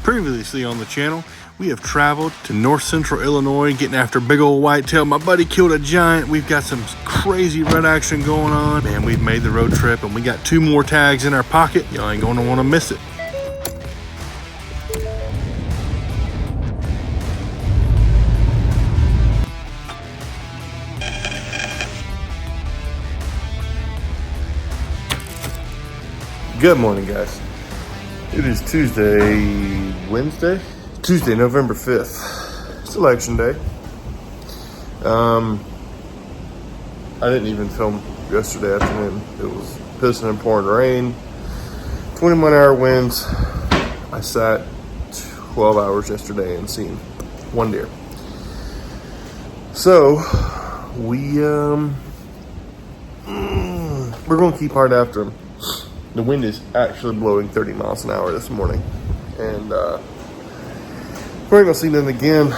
Previously on the channel, we have traveled to north central Illinois getting after big old whitetail. My buddy killed a giant. We've got some crazy red action going on. Man, we've made the road trip and we got 2 more tags in our pocket. Y'all ain't gonna wanna miss it. Good morning, guys. It is Tuesday, November 5th. It's election day. I didn't even film yesterday afternoon. It was pissing and pouring rain, 21-hour winds. I sat 12 hours yesterday and seen 1 deer. So we're going to keep hard after him. The wind is actually blowing 30 miles an hour this morning. And we're ain't going to see nothing again.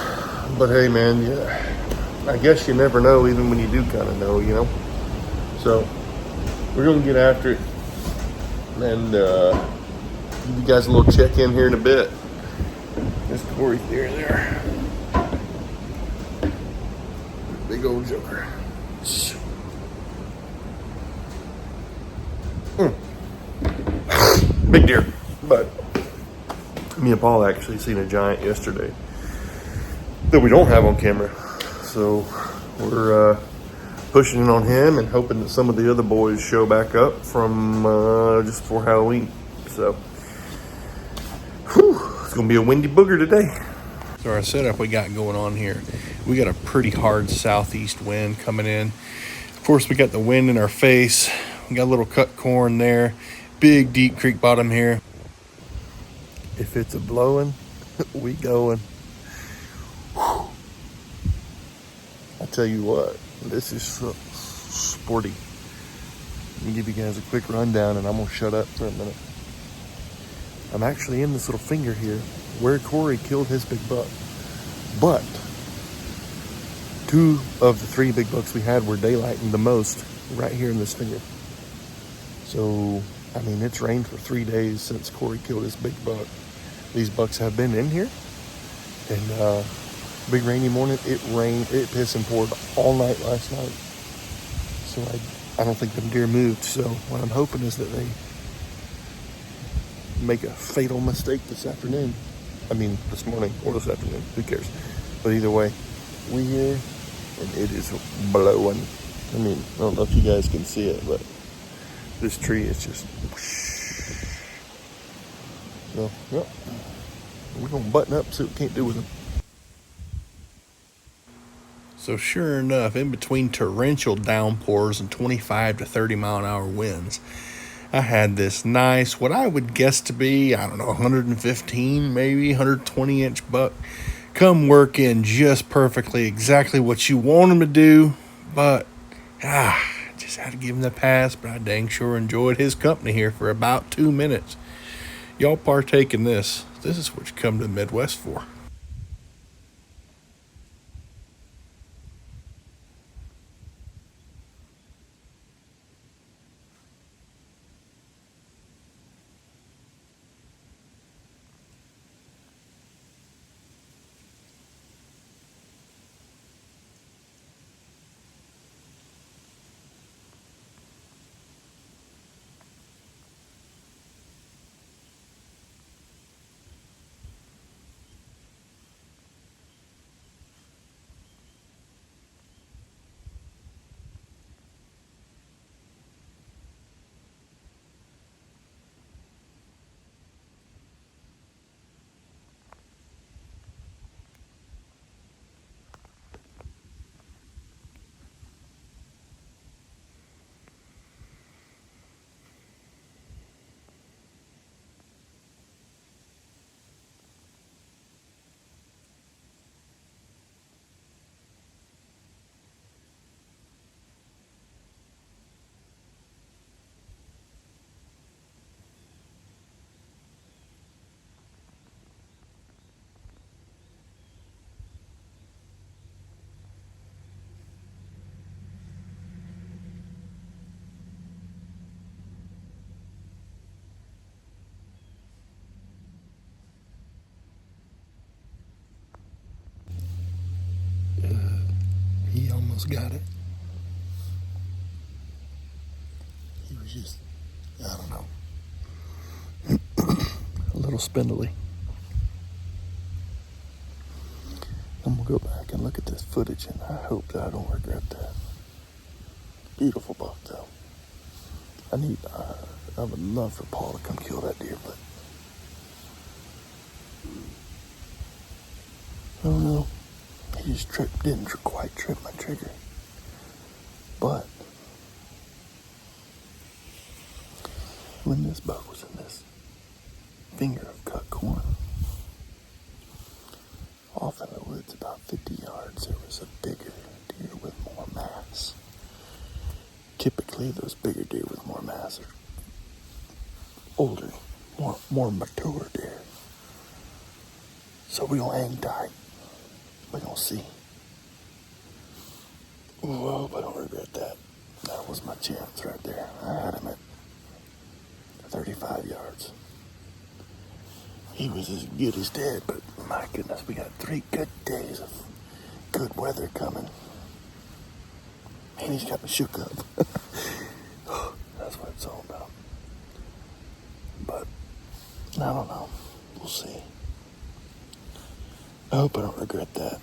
But hey, man, yeah, I guess you never know, even when you do kind of know, you know. So we're going to get after it. And give you guys a little check-in here in a bit. There's Corey's deer there. Big old joker. Big deer. But me and Paul actually seen a giant yesterday that we don't have on camera. So we're pushing it on him and hoping that some of the other boys show back up from just before Halloween. So it's gonna be a windy booger today. So our setup we got going on here, we got a pretty hard southeast wind coming in. Of course, we got the wind in our face. We got a little cut corn there. Big deep creek bottom here. If it's a blowing, we going. Whew. I tell you what, this is sporty. Let me give you guys a quick rundown and I'm gonna shut up for a minute. I'm actually in this little finger here where Corey killed his big buck. But 2 of the 3 big bucks we had were daylighting the most right here in this finger. So, I mean, it's rained for 3 days since Corey killed his big buck. These bucks have been in here. And big rainy morning, it rained, it pissed and poured all night last night. So I don't think them deer moved. So what I'm hoping is that they make a fatal mistake this afternoon. I mean, this morning or this afternoon, who cares? But either way, we here and it is blowing. I mean, I don't know if you guys can see it, but this tree is just whoosh. So, yep. We're going to button up, see what we can't do with them. So sure enough, in between torrential downpours and 25 to 30 mile an hour winds, I had this nice, what I would guess to be, I don't know, 115, maybe 120 inch buck come work in just perfectly, exactly what you want him to do. But, just had to give him the pass, but I dang sure enjoyed his company here for about 2 minutes. Y'all partake in this. This is what you come to the Midwest for. almost got it. He was just, I don't know, a little spindly. I'm gonna go back and look at this footage, and I hope that I don't regret that. Beautiful buck, though. I would love for Paul to come kill that deer, but I don't know. He just didn't quite trip my trigger. But when this buck was in this finger of cut corn, off in the woods about 50 yards, there was a bigger deer with more mass. Typically, those bigger deer with more mass are older, more mature deer. So we gonna hang tight. We gonna see. Oh, but I don't regret that. That was my chance right there. I had him at 35 yards. He was as good as dead, but my goodness, we got 3 good days of good weather coming. Man, he's got me shook up. That's what it's all about. But I don't know. We'll see. I hope I don't regret that.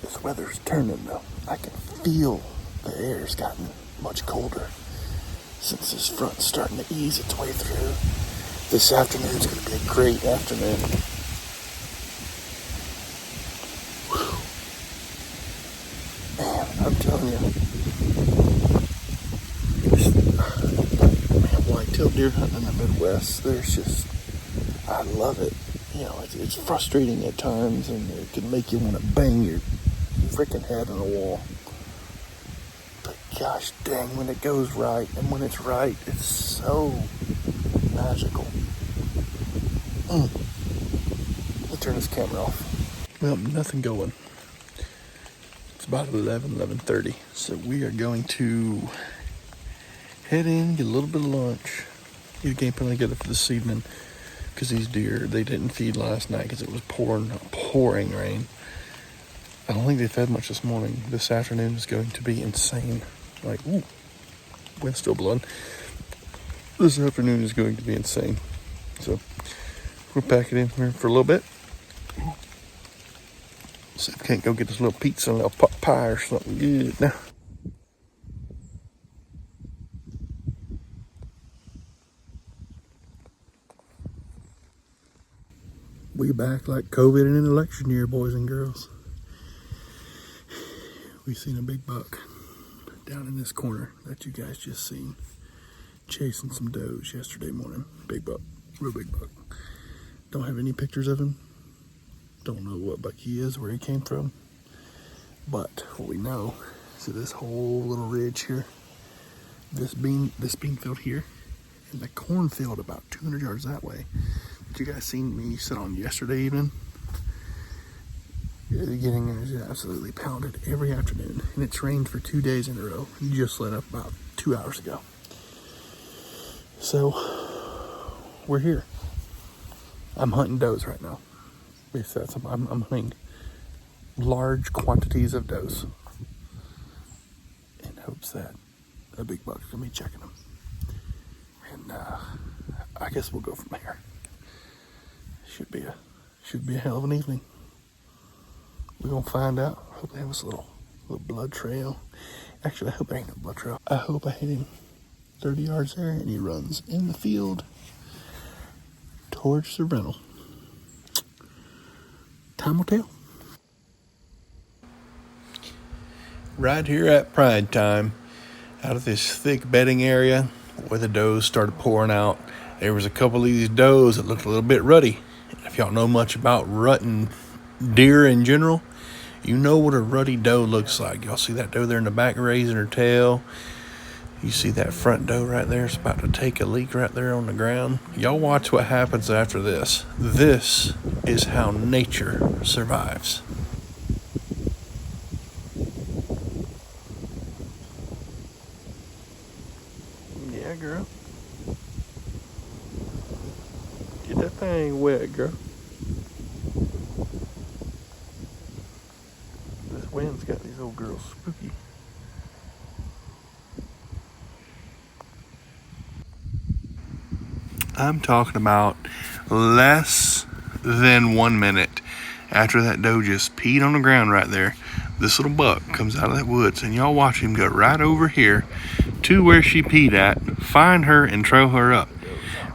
This weather's turning though. I can feel the air's gotten much colder since this front's starting to ease its way through. This afternoon's going to be a great afternoon. Whew. Man, I'm telling you, man, whitetail deer hunting in the Midwest, I love it. You know, it's frustrating at times, and it can make you want to bang your freaking head on the wall. But gosh dang, when it goes right, and when it's right, it's so magical. Let's turn this camera off. Well, nothing going. It's about 11:30, so we are going to head in, get a little bit of lunch, get a game plan together for this evening, because these deer, they didn't feed last night because it was pouring rain. I don't think they fed much this morning. This afternoon is going to be insane. Like, ooh, wind's still blowing. This afternoon is going to be insane. So we'll pack it in here for a little bit. See if we can't go get us a little pizza, a little pot pie or something good now. We back like COVID in an election year, boys and girls. We seen a big buck down in this corner that you guys just seen, chasing some does yesterday morning. Big buck, real big buck. Don't have any pictures of him. Don't know what buck he is, where he came from. But what we know is this whole little ridge here, this bean field here, and the cornfield about 200 yards that way. That you guys seen me sit on yesterday evening. Getting absolutely pounded every afternoon, and it's rained for 2 days in a row. He just let up about 2 hours ago. So we're here. I'm hunting does right now. Besides, I'm hunting large quantities of does in hopes that a big buck's gonna be checking them. And I guess we'll go from there. Should be a hell of an evening. We're gonna find out. Hope they have us a little blood trail. Actually, I hope it ain't no blood trail. I hope I hit him 30 yards there and he runs in the field towards the rental. Time will tell. Right here at pride time, out of this thick bedding area where the does started pouring out, there was a couple of these does that looked a little bit ruddy. If y'all know much about rutting deer in general, you know what a ruddy doe looks like. Y'all see that doe there in the back raising her tail. You see that front doe right there. It's about to take a leak right there on the ground. Y'all watch what happens after this. This is how nature survives. Yeah, girl. Get that thing wet, girl. It's got these old girls spooky. I'm talking about less than 1 minute after that doe just peed on the ground right there. This little buck comes out of that woods, and y'all watch him go right over here to where she peed at, find her, and trail her up.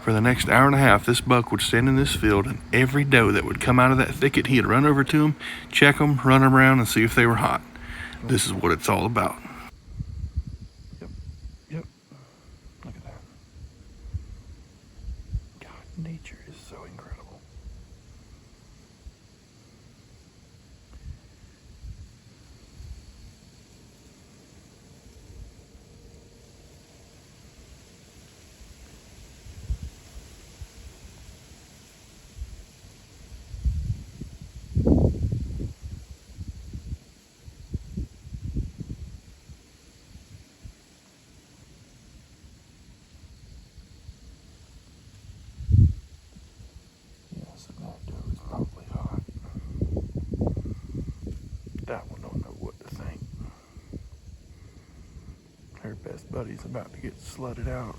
For the next hour and a half, this buck would stand in this field, and every doe that would come out of that thicket, he'd run over to them, check them, run them around, and see if they were hot. This is what it's all about. Yep. Look at that. God, nature is so incredible. Yes, and that doe is probably hot. That one don't know what to think. Her best buddy's about to get slutted out.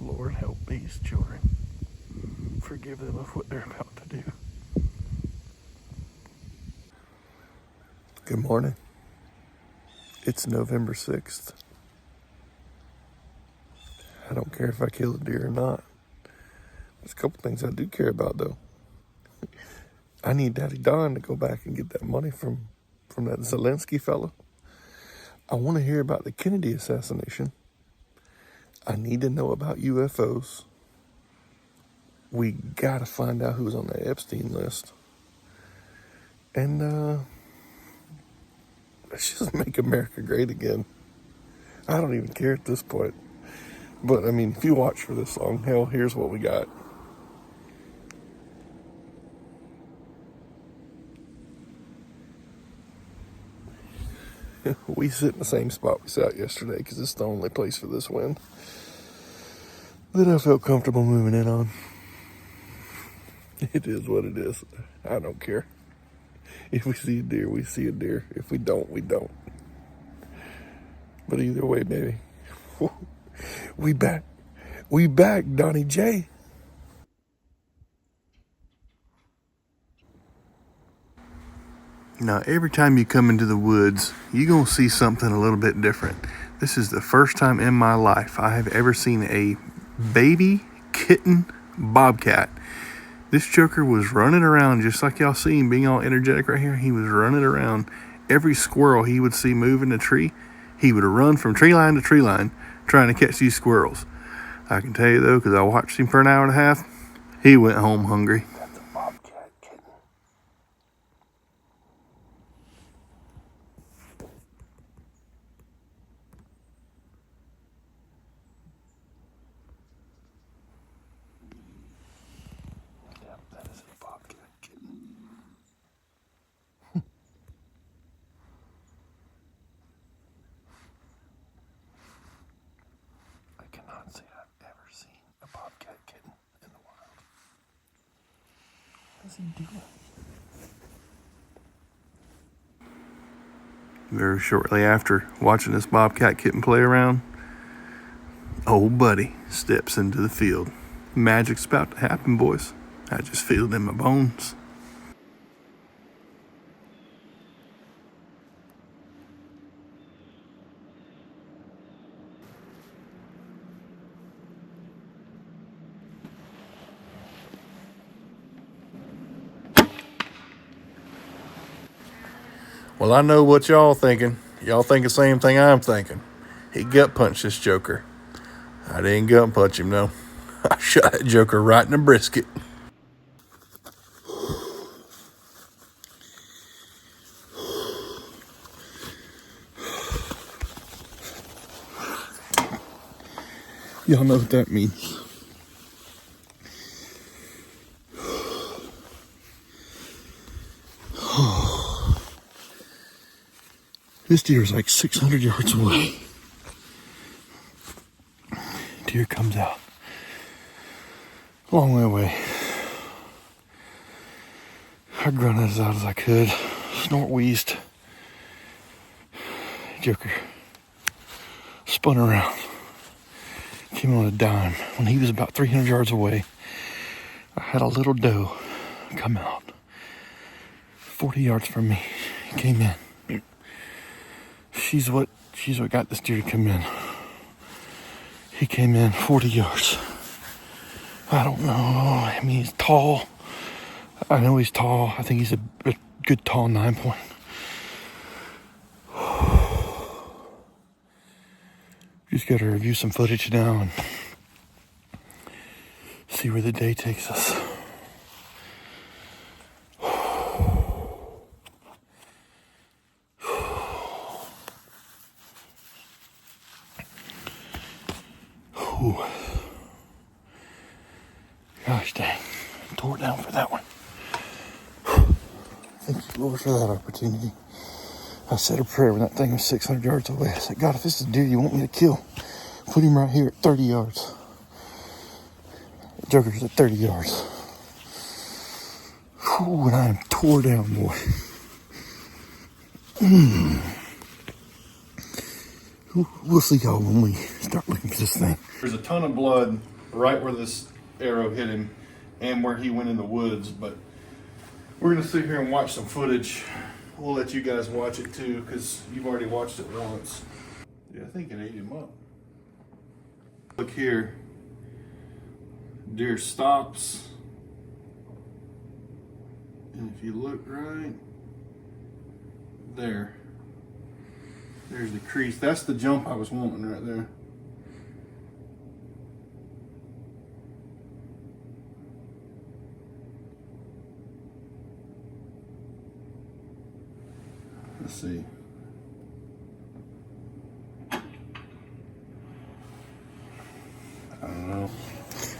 Lord help these children. Forgive them of what they're about to do. Good morning. It's November 6th. I don't care if I kill a deer or not. There's a couple things I do care about, though. I need Daddy Don to go back and get that money from that Zelensky fella. I want to hear about the Kennedy assassination. I need to know about UFOs. We got to find out who's on the Epstein list. And let's just make America great again. I don't even care at this point. But, I mean, if you watch for this long, hell, here's what we got. We sit in the same spot we sat yesterday because it's the only place for this wind that I felt comfortable moving in on. It is what it is. I don't care. If we see a deer, we see a deer. If we don't, we don't. But either way, baby, we back. We back, Donnie J. Now, every time you come into the woods, you're going to see something a little bit different. This is the first time in my life I have ever seen a baby kitten bobcat. This joker was running around just like y'all see him being all energetic right here. He was running around. Every squirrel he would see move in a tree, he would run from tree line to tree line trying to catch these squirrels. I can tell you, though, because I watched him for an hour and a half, he went home hungry. That's a bobcat kitten. Yep, that is a bobcat kitten. I cannot say I've ever seen a bobcat kitten in the wild. What is he doing? Very shortly after watching this bobcat kitten play around, old buddy steps into the field. Magic's about to happen, boys. I just feel it in my bones. Well, I know what y'all thinking. Y'all think the same thing I'm thinking. He gut punched this joker. I didn't gut punch him, no. I shot that joker right in the brisket. Y'all know what that means. This deer is like 600 yards away. Deer comes out. A long way away. I grunted as loud as I could. Snort wheezed. Joker spun around. Came on a dime. When he was about 300 yards away, I had a little doe come out. 40 yards from me. He came in. She's what got this deer to come in. He came in 40 yards. I don't know. I mean, he's tall. I know he's tall. I think he's a good tall 9-point. Just got to review some footage now and see where the day takes us. Ooh. Gosh dang, tore down for that one. Thank you, Lord, for that opportunity. I said a prayer when that thing was 600 yards away. I said, God, if this is a deer you want me to kill, put him right here at 30 yards. The Joker's at 30 yards. Ooh, and I am tore down, boy. We'll see y'all when we start looking for this thing. There's a ton of blood right where this arrow hit him and where he went in the woods, but we're gonna sit here and watch some footage. We'll let you guys watch it too, because you've already watched it once. Yeah, I think it ate him up. Look here. Deer stops. And if you look right there, there's the crease. That's the jump I was wanting right there. Let's see. I don't know.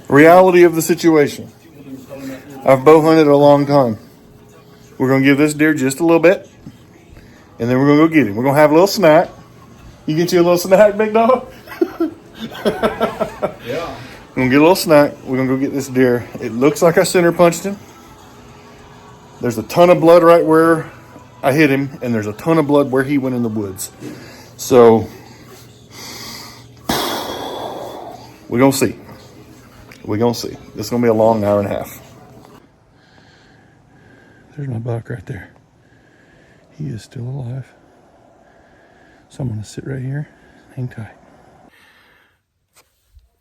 Reality of the situation. I've bow hunted a long time. We're going to give this deer just a little bit, and then we're going to go get him. We're going to have a little snack. You get you a little snack, big dog? Yeah. We're going to get a little snack. We're going to go get this deer. It looks like I center punched him. There's a ton of blood right where I hit him, and there's a ton of blood where he went in the woods. So, we're going to see. We're going to see. This is going to be a long hour and a half. There's my buck right there. He is still alive. So I'm going to sit right here, hang tight.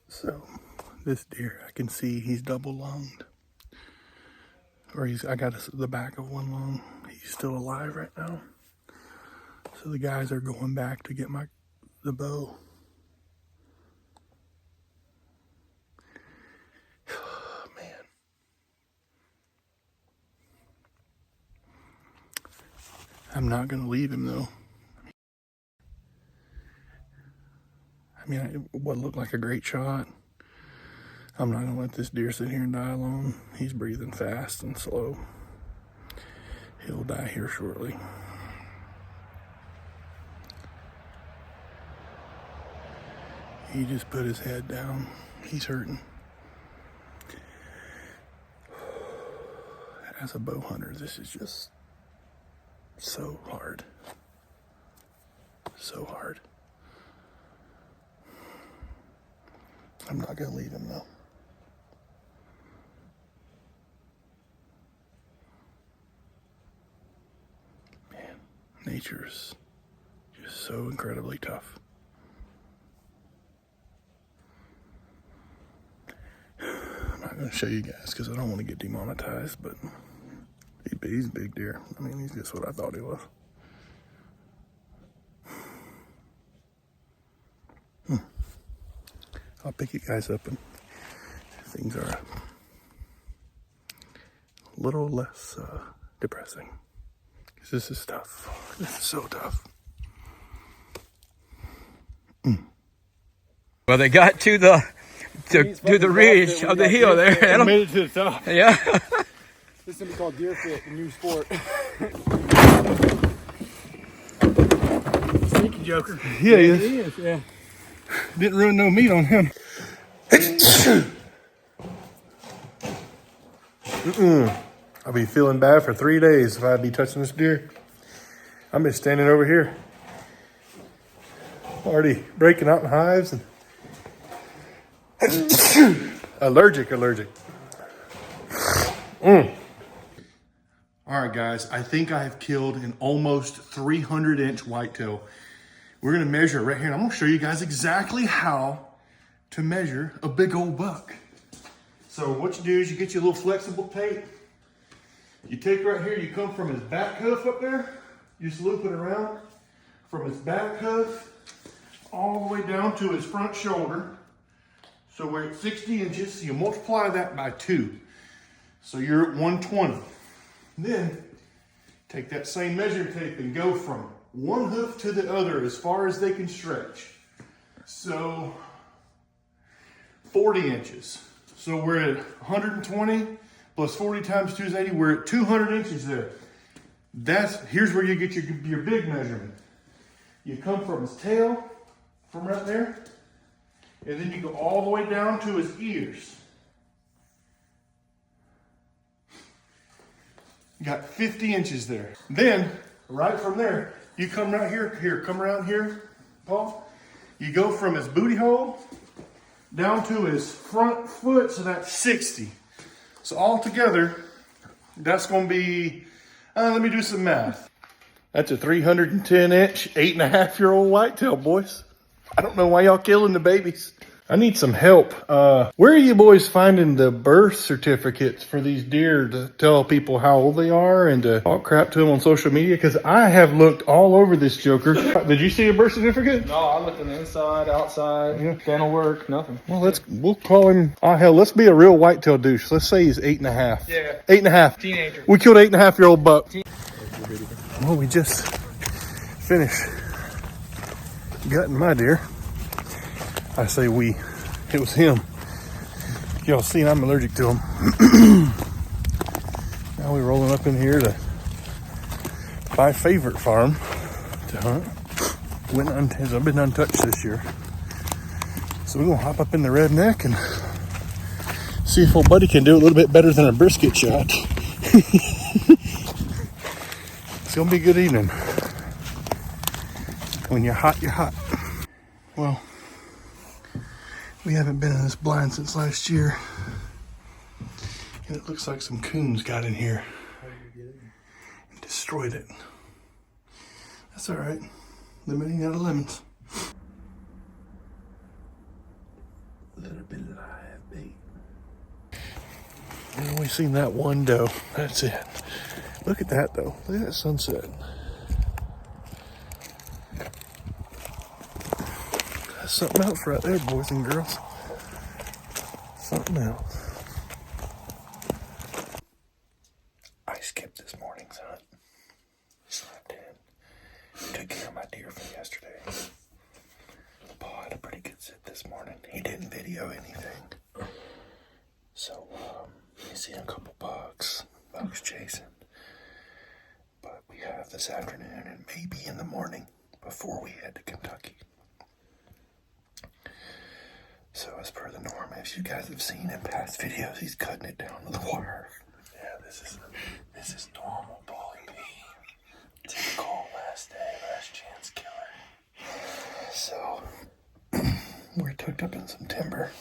So, this deer, I can see he's double lunged. Or I got the back of one lung. He's still alive right now. So the guys are going back to get the bow. Man. I'm not going to leave him though. I mean, what looked like a great shot. I'm not going to let this deer sit here and die alone. He's breathing fast and slow. He'll die here shortly. He just put his head down. He's hurting. As a bow hunter, this is just so hard. So hard. I'm not going to leave him though. Man, nature's just so incredibly tough. I'm not going to show you guys because I don't want to get demonetized, but he's a big deer. I mean, he's just what I thought he was. I'll pick you guys up and things are a little less depressing. Because this is tough. This is so tough. Well, they got to the ridge of the hill there. They made it to the top. Yeah. This is going to be called deer fit, the new sport. Sneaky joker. Yeah, he is. He is, yeah. Didn't ruin no meat on him. I'll be feeling bad for 3 days if I'd be touching this deer. I'm just standing over here, already breaking out in hives and allergic. All right, guys, I think I have killed an almost 300-inch whitetail. We're gonna measure it right here, and I'm gonna show you guys exactly how to measure a big old buck. So what you do is you get your little flexible tape. You take right here, you come from his back hoof up there, you just loop it around from his back hoof all the way down to his front shoulder. So we're at 60 inches, so you multiply that by 2. So you're at 120. Then take that same measuring tape and go from one hoof to the other as far as they can stretch. So 40 inches. So we're at 120 plus 40 times 2 is 80. We're at 200 inches there. Here's where you get your big measurement. You come from his tail, from right there, and then you go all the way down to his ears. You got 50 inches there. Then, right from there, you come right here, come around here, Paul. You go from his booty hole down to his front foot, so that's 60. So altogether, that's gonna be, let me do some math. That's a 310-inch, 8.5-year-old whitetail, boys. I don't know why y'all killing the babies. I need some help. Where are you boys finding the birth certificates for these deer to tell people how old they are and to talk crap to them on social media? Because I have looked all over this joker. Did you see a birth certificate? No, I looked on the inside, outside, dental work, nothing. Well, we'll call him. Oh hell, let's be a real whitetail douche. Let's say he's 8.5. Yeah. 8.5. Teenager. We killed 8.5-year-old buck. Well, we just finished gutting my deer. I say we. It was him. Y'all seen I'm allergic to him. Now we're rolling up in here to my favorite farm to hunt. I've been untouched this year. So we're gonna hop up in the redneck and see if old buddy can do a little bit better than a brisket shot. It's gonna be a good evening. When you're hot, you're hot. Well, we haven't been in this blind since last year. And it looks like some coons got in here and destroyed it. That's all right. Limiting out of lemons. A little bit of live bait. And we've seen that one doe. That's it. Look at that though. Look at that sunset. That's something else right there, boys and girls. Something else. I skipped this morning's hunt. Slept in. Took care of my deer from yesterday. Paul had a pretty good sit this morning. He didn't video anything. So, he's seen a couple bucks chasing. But we have this afternoon and maybe in the morning before we head to Kentucky. So as per the norm, as you guys have seen in past videos, he's cutting it down to the wire. Yeah, this is normal Paulie B. Typical last chance killer. So we're tucked up in some timber.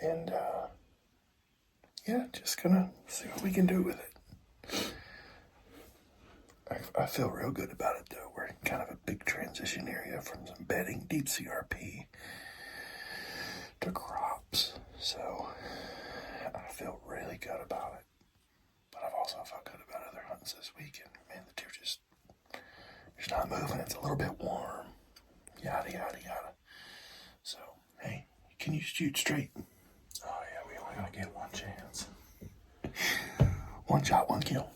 And yeah, just gonna see what we can do with it. I feel real good about it though. We're in kind of a big transition area from some bedding, deep CRP, to crops. So I feel really good about it. But I've also felt good about other hunts this week. And man, the deer just not moving. It's a little bit warm. Yada, yada, yada. So, hey, can you shoot straight? Oh yeah, we only gotta get one chance. One shot, one kill.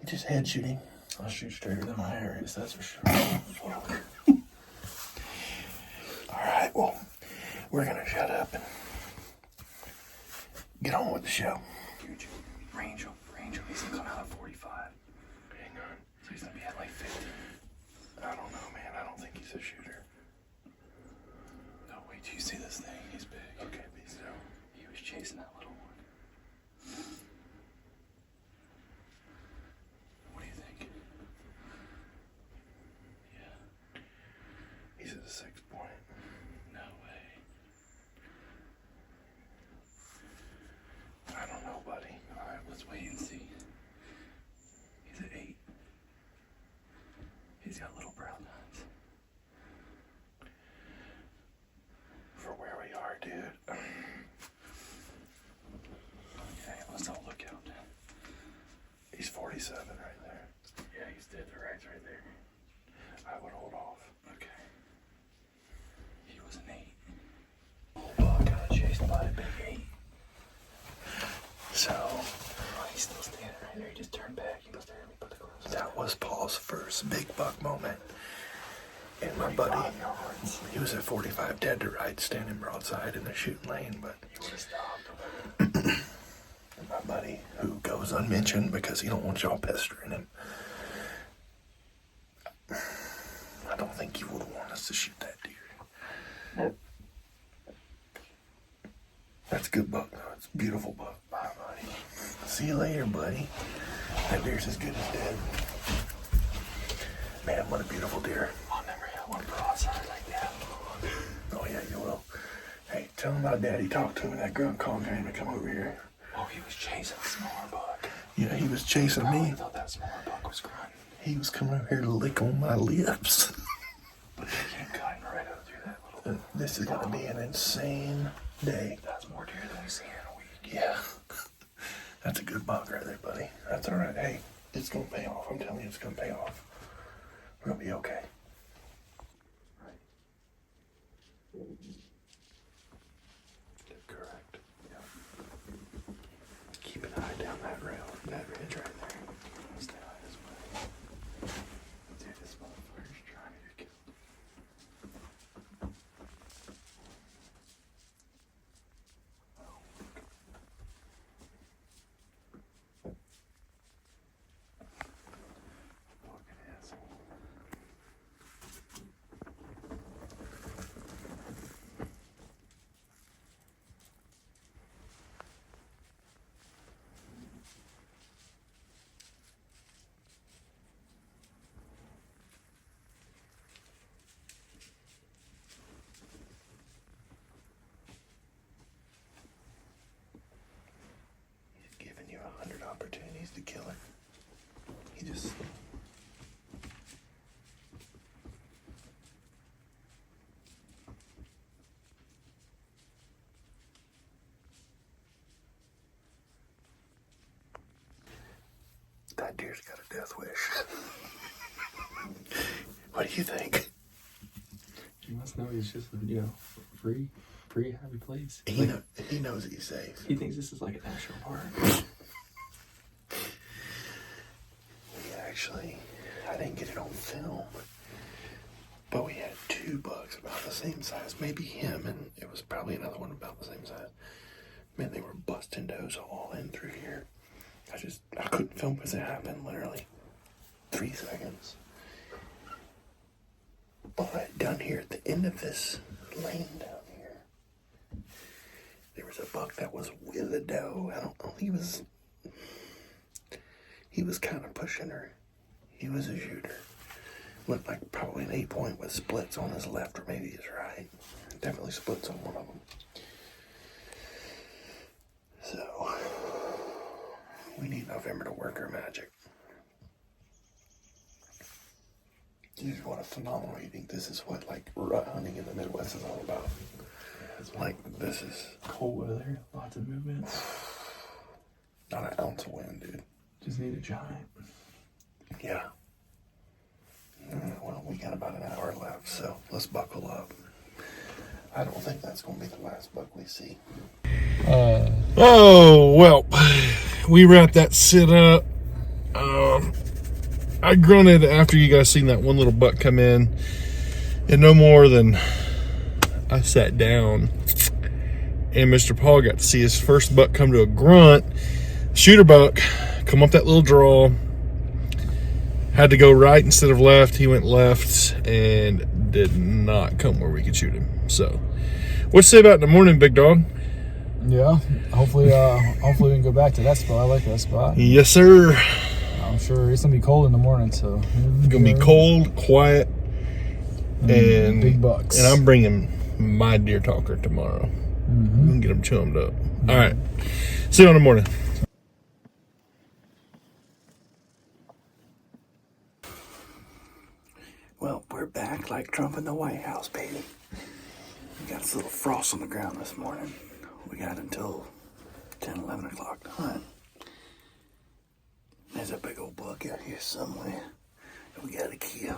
Just head shooting. I'll shoot straighter than my areas, that's for sure. Alright, well, we're gonna shut up and get on with the show. Huge. Range him. He's gonna come out at 45. Hang on. So he's gonna be at like 50. I don't know, man. I don't think he's a shooter. No, wait till you see this thing. He's big. Okay, be still. He was chasing that little one. little brown nuts. For where we are, dude. Okay, let's all look out. He's 47 right there. Yeah, he's dead to rights right there. I would hold off. Okay. He was an 8. Oh, got chased by a big 8. So, Oh, he's still standing right there. He just turned back. He must have heard me put the clothes. that was Paul's first big buck moment. And my buddy, he was at 45 dead to rights, standing broadside in the shooting lane, but He would have stopped. and my buddy, who goes unmentioned because he don't want y'all pestering him, I don't think he would want us to shoot that deer. That's a good buck, though. It's a beautiful buck. Bye, buddy. See you later, buddy. That deer's as good as dead. Man, what a beautiful deer. I'll never hit one broadside like that. Oh, yeah, you will. Hey, tell him about Daddy talked to him and that grunt called him to come over here. Oh, he was chasing a smaller buck. Yeah, he was chasing I me. thought that smaller buck was grunting. He was coming over here to lick on my lips. But they came cutting right up through that little... This is going to be an insane day. That's more deer than we've seen in a week. Yeah. That's a good buck right there, buddy. That's all right. Hey, it's going to pay off. I'm telling you, it's going to pay off. We're going to be okay. Correct. Yeah. Keep an eye down that rail, that ridge right there. Stay high this way. Dude, this motherfucker's trying to get killed. Fucking asshole. He's giving you 100 opportunities to kill it. He just... That deer's got a death wish. What do you think? You must know he's just, free happy place. He knows he's safe. He thinks this is like a national park. Actually, I didn't get it on film, but we had 2 bucks about the same size, maybe him, and it was probably another one about the same size. Man, they were busting does all in through here. I couldn't film because it happened literally 3 seconds. But down here at the end of this lane down here, there was a buck that was with a doe. I don't know, he was kind of pushing her. He was a shooter. Looked like probably an 8-point with splits on his left or maybe his right. Definitely splits on one of them. So, we need November to work our magic. Dude, what a phenomenal eating. This is what, like, rut hunting in the Midwest is all about. Like, this is... Cold weather, lots of movement. Not an ounce of wind, dude. Just need a giant. Yeah. Well, we got about an hour left, so let's buckle up. I don't think that's going to be the last buck we see. Oh, well, we wrapped that sit up. I grunted after you guys seen that one little buck come in, and no more than I sat down, and Mr. Paul got to see his first buck come to a grunt. Shooter buck, come up that little draw. Had to go right instead of left. He went left and did not come where we could shoot him. So, what you say about in the morning, big dog? Yeah, hopefully we can go back to that spot. I like that spot. Yes, sir. I'm sure it's gonna be cold in the morning, so It's gonna be cold, quiet, and big bucks. And I'm bringing my deer talker tomorrow. We can get them chummed up. All right. See you in the morning. Well, we're back like Trump in the White House, baby. We got this little frost on the ground this morning. We got until 10, 11 o'clock to hunt. There's a big old buck out here somewhere that we gotta kill.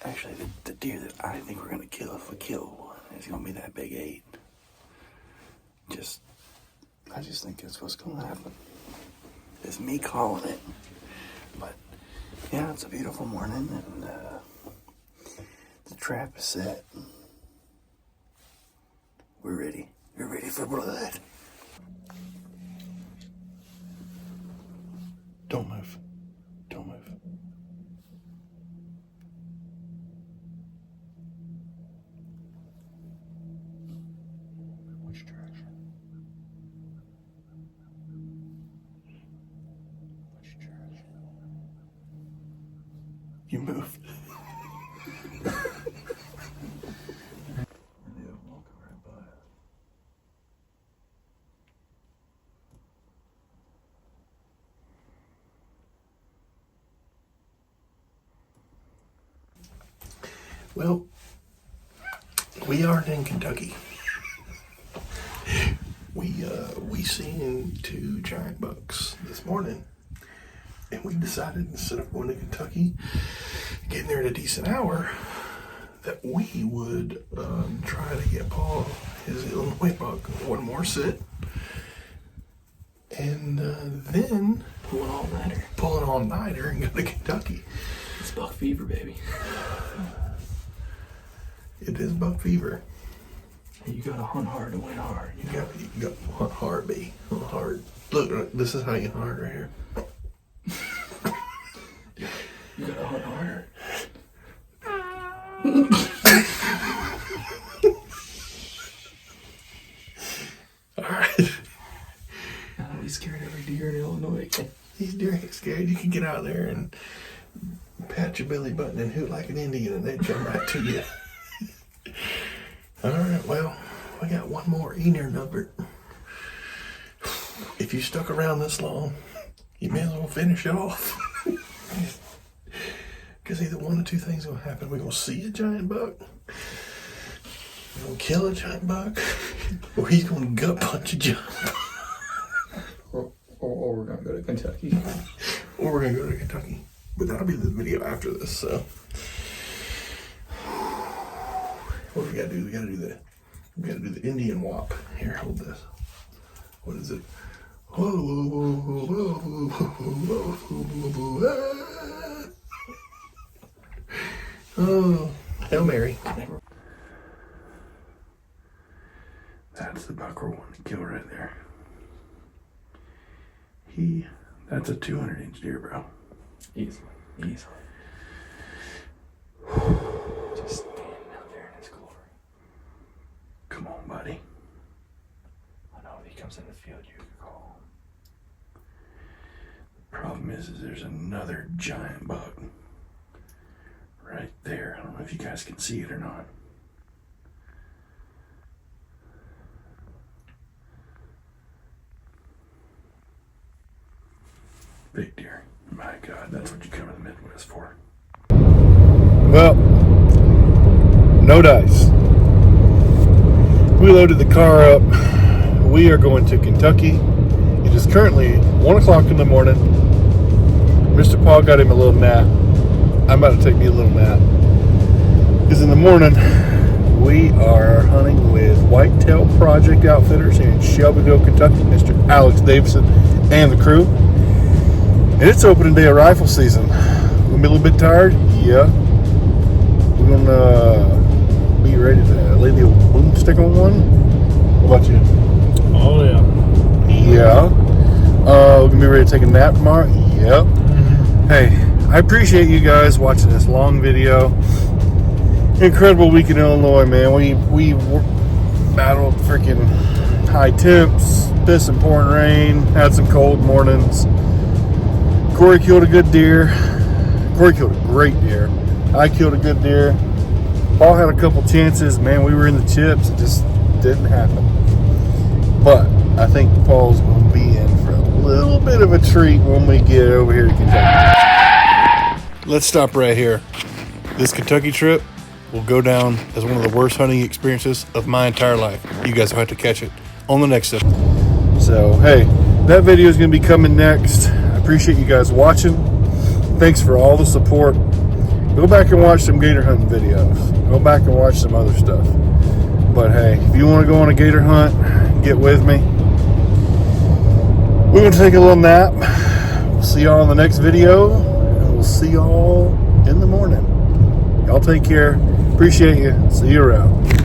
Actually, the deer that I think we're gonna kill, if we kill one, is gonna be that big 8. I just think that's what's gonna happen. It's me calling it. But yeah, it's a beautiful morning, and the trap is set. We're ready. We're ready for blood. Don't move. Don't move. Which direction? Which direction? You moved. Well, we aren't in Kentucky. We seen 2 giant bucks this morning, and we decided instead of going to Kentucky, getting there at a decent hour, that we would try to get Paul his Illinois buck one more sit, and then Pull an all-nighter. pull an all-nighter and go to Kentucky. It's buck fever, baby. It is buck fever. You gotta hunt hard to win hard. You got to hunt hard, B. Hunt hard. Look, this is how you hunt hard right here. You gotta hunt harder. Alright. Now that we scared every deer in Illinois. These deer ain't scared. You can get out there and pat your belly button and hoot like an Indian and they come right to you. Alright, well, we got one more eater number. If you stuck around this long, you may as well finish it off. Because either one of 2 things will happen. We're going to see a giant buck, we're going to kill a giant buck, or he's going to gut punch a giant buck. Or we're gonna go to Kentucky. Or we're going to go to Kentucky. But that'll be the video after this, so. What do we gotta do? We gotta do the Indian whop. Here, hold this. What is it? Oh, Hail Mary. That's the buck we're wanting to kill right there. That's a 200-inch deer, bro. Easily. Just standing out there in his glory. Come on, buddy. I know if he comes in the field, you can call him. The problem is there's another giant buck right there. I don't know if you guys can see it or not. Big deer. My God, that's what you come to the Midwest for. Well, no dice. We loaded the car up. We are going to Kentucky. It is currently 1 o'clock in the morning. Mr. Paul got him a little nap. I'm about to take me a little nap. Because in the morning, we are hunting with Whitetail Project Outfitters here in Shelbyville, Kentucky. Mr. Alex Davidson and the crew. And it's opening day of rifle season. We're gonna be a little bit tired? Yeah. We're gonna be ready to lay the old boomstick on one. What about you? Oh yeah. Yeah. We're gonna be ready to take a nap tomorrow? Yep. Mm-hmm. Hey, I appreciate you guys watching this long video. Incredible week in Illinois, man. We battled freaking high temps, piss and pouring rain, had some cold mornings. Corey killed a good deer. Corey killed a great deer. I killed a good deer. Paul had a couple chances. Man, we were in the chips. It just didn't happen. But I think Paul's going to be in for a little bit of a treat when we get over here to Kentucky. Let's stop right here. This Kentucky trip will go down as one of the worst hunting experiences of my entire life. You guys will have to catch it on the next episode. So, hey, that video is going to be coming next. I appreciate you guys watching. Thanks for all the support. Go back and watch some gator hunting videos. Go back and watch some other stuff. But hey, if you want to go on a gator hunt, get with me. We're going to take a little nap. We'll see y'all in the next video. And we'll see y'all in the morning. Y'all take care. Appreciate you. See you around.